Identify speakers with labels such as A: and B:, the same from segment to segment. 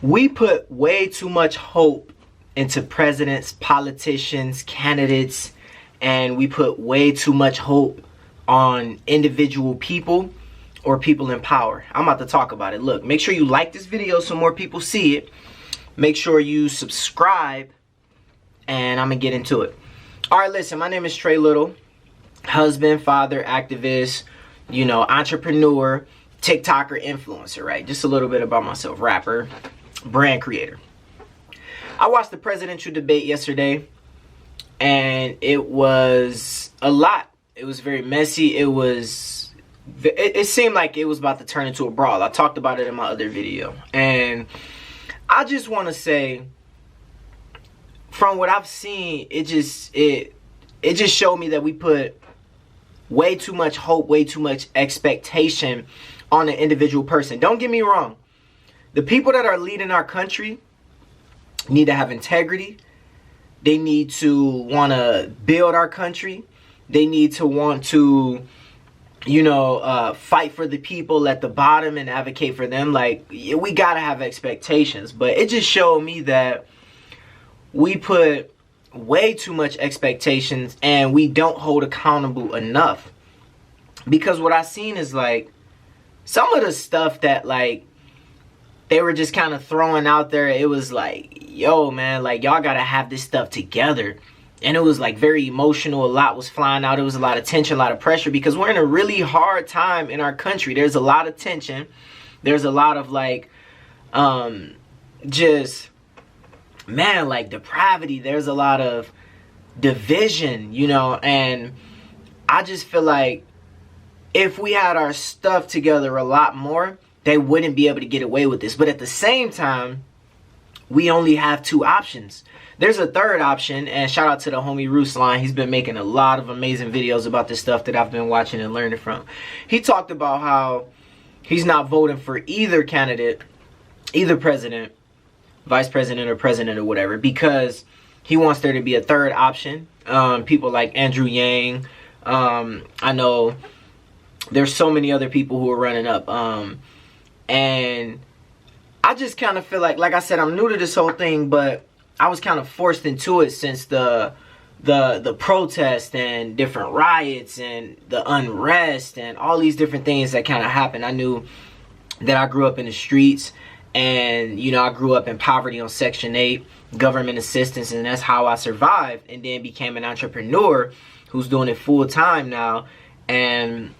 A: We put way too much hope into presidents, politicians, candidates, and we put way too much hope on individual people or people in power. I'm about to talk about it. Look, make sure you like this video so more people see it. Make sure you subscribe, and I'm gonna get into it. All right, listen, my name is Trey Little, husband, father, activist, entrepreneur, TikToker, influencer, right? Just a little bit about myself, rapper, brand creator. I watched the presidential debate yesterday, and it was a lot. It was very messy. It seemed like it was about to turn into a brawl. I talked about it in my other video, and I just want to say, from what I've seen, it just showed me that we put way too much hope, way too much expectation on an individual person. Don't get me wrong. The people that are leading our country need to have integrity. They need to want to build our country. They need to want to, fight for the people at the bottom and advocate for them. Like, we got to have expectations. But it just showed me that we put way too much expectations and we don't hold accountable enough. Because what I seen is, like, some of the stuff that, like, they were just kind of throwing out there, it was like, yo, man, like, y'all got to have this stuff together. And it was, like, very emotional. A lot was flying out. It was a lot of tension, a lot of pressure, because we're in a really hard time in our country. There's a lot of tension. There's a lot of, like, just, man, like, depravity. There's a lot of division, and I just feel like if we had our stuff together a lot more, they wouldn't be able to get away with this. But at the same time, we only have two options. There's a third option, and shout out to the homie Ruslan. He's been making a lot of amazing videos about this stuff that I've been watching and learning from. He talked about how he's not voting for either candidate, either president, vice president, or president, or whatever, because he wants there to be a third option. People like Andrew Yang. I know there's so many other people who are running up. And I just kind of feel like I said, I'm new to this whole thing, but I was kind of forced into it since the protest and different riots and the unrest and all these different things that kind of happened. I knew that I grew up in the streets, and I grew up in poverty on Section 8, government assistance, and that's how I survived, and then became an entrepreneur who's doing it full time now. And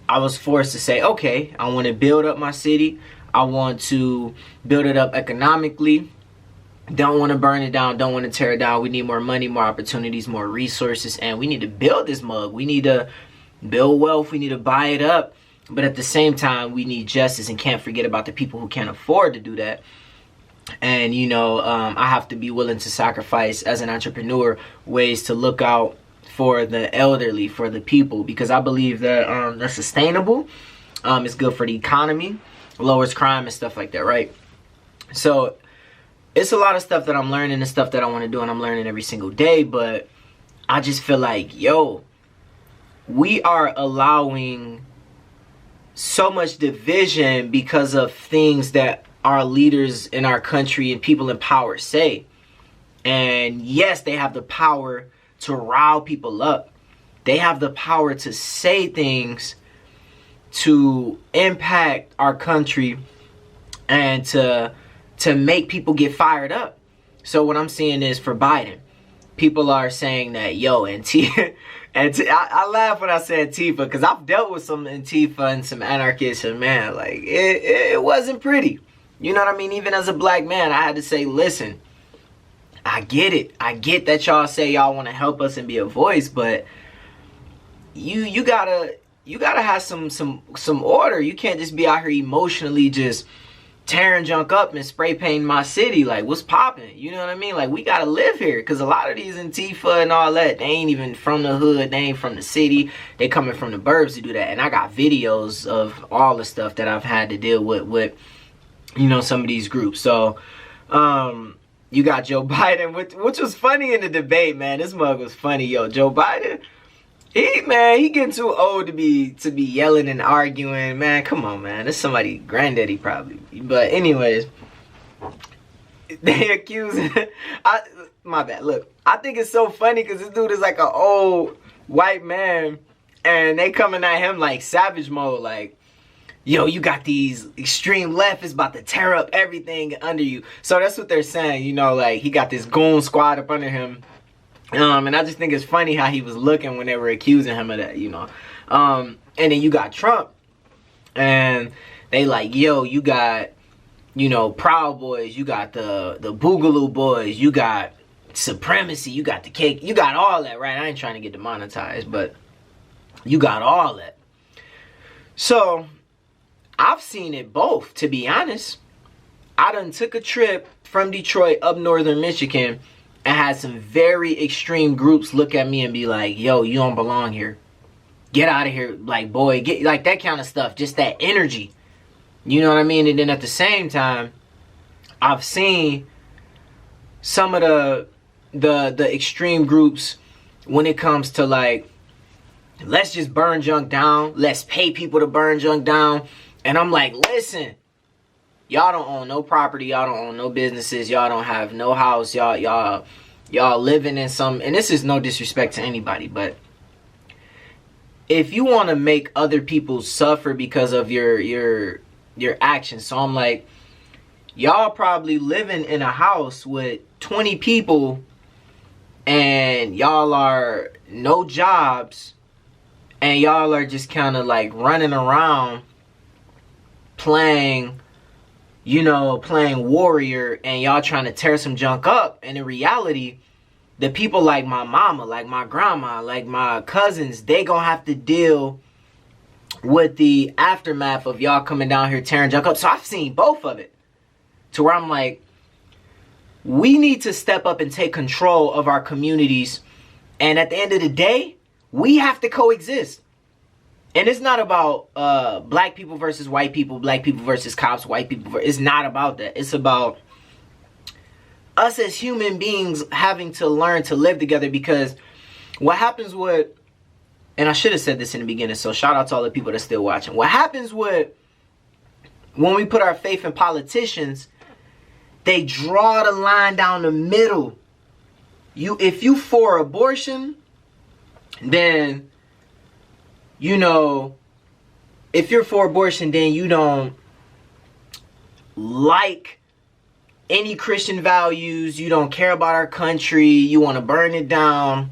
A: I was forced to say, okay, I want to build up my city. I want to build it up economically. Don't want to burn it down. Don't want to tear it down. We need more money, more opportunities, more resources. And we need to build this mug. We need to build wealth. We need to buy it up. But at the same time, we need justice and can't forget about the people who can't afford to do that. And, I have to be willing to sacrifice as an entrepreneur ways to look out for the elderly, for the people, because I believe that that's sustainable. It's good for the economy, lowers crime and stuff like that, right? So it's a lot of stuff that I'm learning and stuff that I want to do, and I'm learning every single day. But I just feel like, we are allowing so much division because of things that our leaders in our country and people in power say. And yes, they have the power to rile people up. They have the power to say things to impact our country and to make people get fired up. So what I'm seeing is, for Biden, people are saying that, Antifa, I laugh when I say Antifa, because I've dealt with some Antifa and some anarchists, and man, like, it wasn't pretty. You know what I mean? Even as a black man, I had to say, listen, I get it. I get that y'all say y'all want to help us and be a voice, but you gotta have some order. You can't just be out here emotionally just tearing junk up and spray painting my city. Like, what's popping? You know what I mean? Like, we gotta live here, because a lot of these Antifa and all that, they ain't even from the hood. They ain't from the city. They coming from the burbs to do that. And I got videos of all the stuff that I've had to deal with some of these groups. So you got Joe Biden, which was funny in the debate, man. This mug was funny. Joe Biden, he getting too old to be yelling and arguing, man. Come on, man. That's somebody granddaddy probably. But anyways, they accuse my bad. Look, I think it's so funny because this dude is like an old white man, and they coming at him like savage mode, like, yo, you got these extreme leftists about to tear up everything under you. So that's what they're saying, you know, like he got this goon squad up under him. And I just think it's funny how he was looking when they were accusing him of that, you know. And then you got Trump, and they like, yo, you got, you know, Proud Boys, you got the Boogaloo Boys, you got Supremacy, you got the cake, you got all that, right? I ain't trying to get demonetized, but you got all that. So I've seen it both, to be honest. I done took a trip from Detroit up northern Michigan and had some very extreme groups look at me and be like, yo, you don't belong here. Get out of here, like, boy, get, like, that kind of stuff, just that energy. You know what I mean? And then at the same time, I've seen some of the extreme groups when it comes to, like, let's just burn junk down, let's pay people to burn junk down. And I'm like, listen, y'all don't own no property, y'all don't own no businesses, y'all don't have no house, y'all living in some, and this is no disrespect to anybody, but if you want to make other people suffer because of your actions, so I'm like, y'all probably living in a house with 20 people and y'all are no jobs and y'all are just kind of like running around playing, you know, playing warrior, and y'all trying to tear some junk up. And in reality, the people like my mama, like my grandma, like my cousins, they gonna have to deal with the aftermath of y'all coming down here tearing junk up. So I've seen both of it, to where I'm like, we need to step up and take control of our communities. And at the end of the day, we have to coexist. And it's not about black people versus white people, black people versus cops, white people. It's not about that. It's about us as human beings having to learn to live together. Because what happens with, and I should have said this in the beginning, so shout out to all the people that's still watching. What happens with when we put our faith in politicians, they draw the line down the middle. If you for abortion, then, you know, if you're for abortion, then you don't like any Christian values, you don't care about our country, you want to burn it down,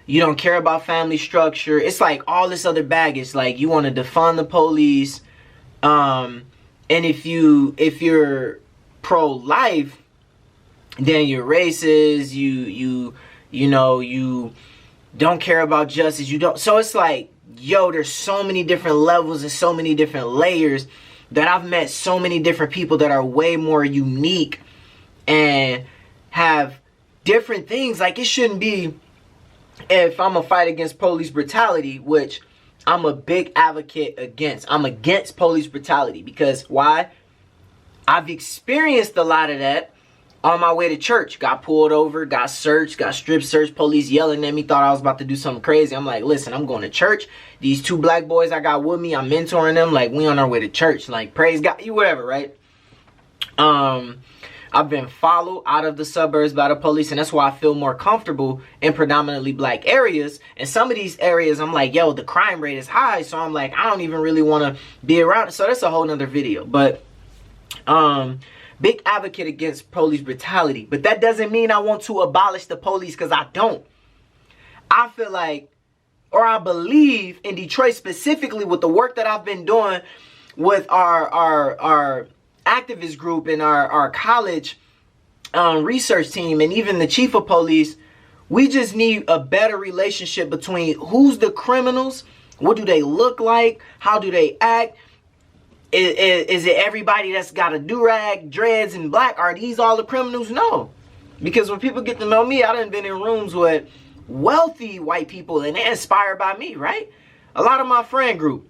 A: you don't care about family structure. It's like all this other baggage, like you want to defund the police, and if you're pro-life, then you're racist, you know, you don't care about justice, you don't. So it's like, yo, there's so many different levels and so many different layers that I've met so many different people that are way more unique and have different things. Like, it shouldn't be, if I'm a fight against police brutality, which I'm a big advocate against. I'm against police brutality because why? I've experienced a lot of that on my way to church. Got pulled over, got searched, got strip searched, police yelling at me, thought I was about to do something crazy. I'm like, listen, I'm going to church. These two black boys I got with me, I'm mentoring them. Like, we on our way to church. Like, praise God, you whatever, right? I've been followed out of the suburbs by the police, and that's why I feel more comfortable in predominantly black areas. And some of these areas, I'm like, yo, the crime rate is high, so I'm like, I don't even really want to be around. So that's a whole nother video. But big advocate against police brutality, but that doesn't mean I want to abolish the police, because I don't. I feel like, or I believe in Detroit specifically, with the work that I've been doing with our activist group and our college research team, and even the chief of police, we just need a better relationship between who's the criminals, what do they look like, how do they act. Is it everybody that's got a do-rag, dreads, and black? Are these all the criminals? No. Because when people get to know me, I done been in rooms with wealthy white people, and they're inspired by me, right? A lot of my friend group,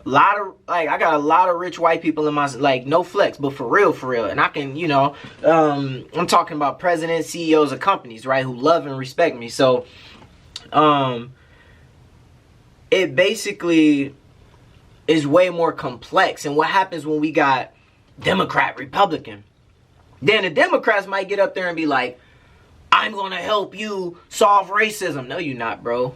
A: I got a lot of rich white people in my, like, no flex, but for real. And I can, you know, I'm talking about presidents, CEOs of companies, right, who love and respect me. So, it basically is way more complex. And what happens when we got Democrat, Republican. Then the Democrats might get up there and be like, I'm going to help you solve racism. No, you're not, bro.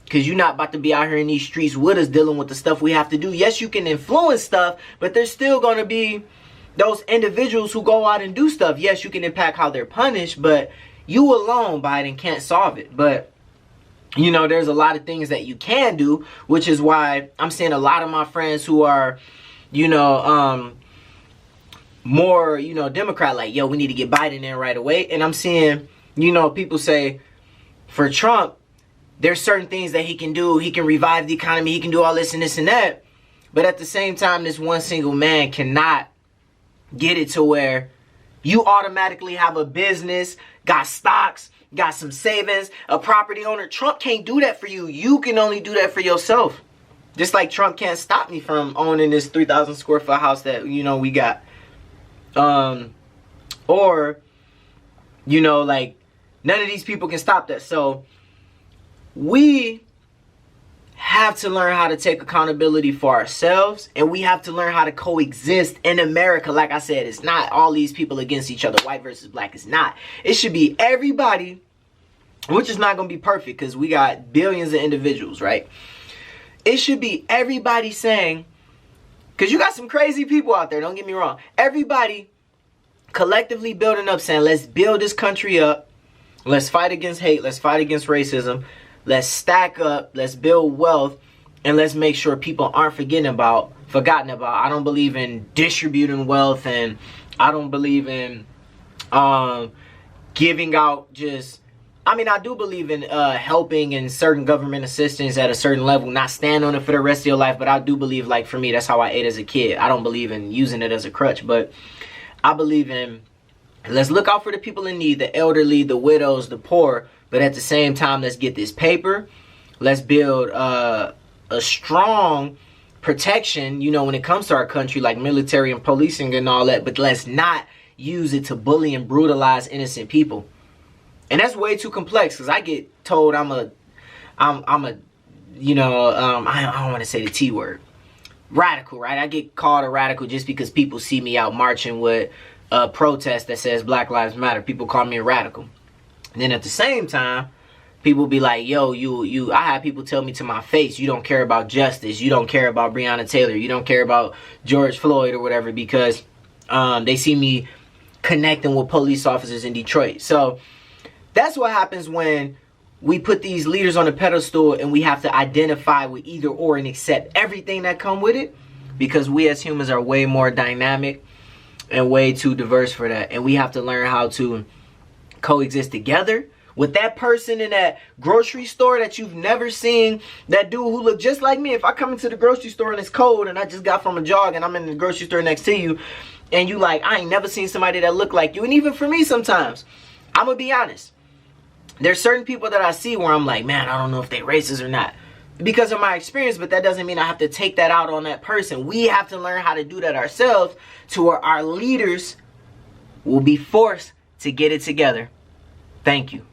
A: Because you're not about to be out here in these streets with us dealing with the stuff we have to do. Yes, you can influence stuff, but there's still going to be those individuals who go out and do stuff. Yes, you can impact how they're punished, but you alone, Biden, can't solve it. But, you know, there's a lot of things that you can do, which is why I'm seeing a lot of my friends who are, you know, more, you know, Democrat, like, yo, we need to get Biden in right away. And I'm seeing, you know, people say for Trump, there's certain things that he can do. He can revive the economy. He can do all this and this and that. But at the same time, this one single man cannot get it to where you automatically have a business, got stocks, got some savings, a property owner. Trump can't do that for you. You can only do that for yourself. Just like Trump can't stop me from owning this 3,000 square foot house that, you know, we got. Or, you know, like, none of these people can stop that. So we have to learn how to take accountability for ourselves, and we have to learn how to coexist in America. Like I said, it's not all these people against each other, white versus black. It's not. It should be everybody, which is not going to be perfect because we got billions of individuals, right? It should be everybody saying, because you got some crazy people out there, don't get me wrong. Everybody collectively building up, saying, let's build this country up. Let's fight against hate. Let's fight against racism. Let's stack up. Let's build wealth. And let's make sure people aren't forgotten about. I don't believe in distributing wealth. And I don't believe in giving out just... I mean, I do believe in helping and certain government assistance at a certain level. Not stand on it for the rest of your life. But I do believe, like, for me, that's how I ate as a kid. I don't believe in using it as a crutch. But I believe in... let's look out for the people in need, the elderly, the widows, the poor. But at the same time, let's get this paper. Let's build a strong protection, you know, when it comes to our country, like military and policing and all that. But let's not use it to bully and brutalize innocent people. And that's way too complex, because I get told I'm a, you know, I don't want to say the T word. Radical, right? I get called a radical just because people see me out marching with a protest that says Black Lives Matter. People call me a radical. And then at the same time, people be like, yo, I have people tell me to my face, you don't care about justice. You don't care about Breonna Taylor. You don't care about George Floyd or whatever, because they see me connecting with police officers in Detroit. So that's what happens when we put these leaders on a pedestal and we have to identify with either or and accept everything that come with it, because we as humans are way more dynamic and way too diverse for that. And we have to learn how to coexist together with that person in that grocery store that you've never seen, that dude who look just like me. If I come into the grocery store and it's cold and I just got from a jog and I'm in the grocery store next to you and you like, I ain't never seen somebody that look like you. And even for me sometimes, I'm gonna be honest, there's certain people that I see where I'm like, man, I don't know if they racist or not because of my experience, but that doesn't mean I have to take that out on that person. We have to learn how to do that ourselves, to where our leaders will be forced to get it together. Thank you.